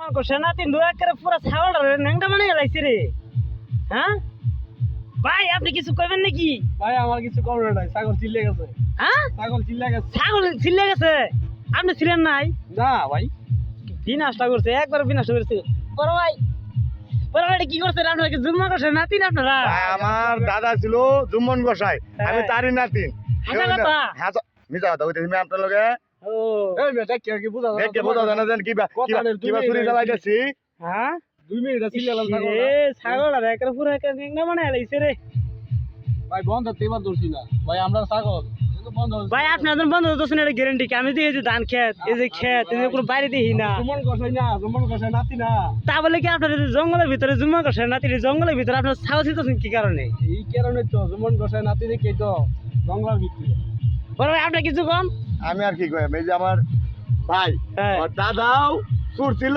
জুম্মা করছে না তিন দু একের পুরো ছাগলটা ন্যাংটা বানিয়ে লাইছে রে। হ্যাঁ ভাই আপনি কিছু কইবেন নাকি? ভাই আমার কিছু করবে নাই, ছাগল চিল্লে গেছে। হ্যাঁ ছাগল চিল্লে গেছে। ছাগল ছিলে গেছে, আপনি ছিলেন নাই? না ভাই, বিনাশটা করছে, একবার বিনাশ করছে। বড় ভাই এটা কি করছে? আপনাকে জুম্মা করছে নাতিন আপনারা? আমার দাদা ছিল জুম্মন গোসাই, আমি তারই নাতিন। হাসা কথা। মিছা কথা কইতেছি আমি আপনার লগে। ও এই মেয়েটা কি বুঝা যায়? দেখে বোঝা জানা দেন কিবা কিবা চুরি চালাইতেছি। হ্যাঁ 2 মিনিট চিল্লালাম ছাগল। এ ছাগলটা একের পুরো একের ন্যাংটা বানিয়ে লাইছে রে। ভাই বন্ধ তেবার দর্শি না ভাই, আমরা ছাগল কিন্তু বন্ধ। ভাই আপনাদের বন্ধ হতো না, এটা গ্যারেন্টি কি? আমি দেখি যে ধান খেত, এই যে খেত, এই যে কোনো বাইরে দেখি না। জুম্মন গোসাই না, জুম্মন গোসাই নাতি না। তা বলে কি আপনার এই যে জঙ্গলের ভিতরে জুম্মা করছে নাতি, জঙ্গলের ভিতরে আপনার ছাগল ছিলতেছেন কি কারণে? এই কারণে তো জুম্মন গোসাই নাতি দেখে তো জঙ্গলের ভিতরে। বড় ভাই আপনি কিছু কম। আমি আর কি কইম, এই যে আমার ভাই হ্যাঁ ওর দাদাও চুর ছিল।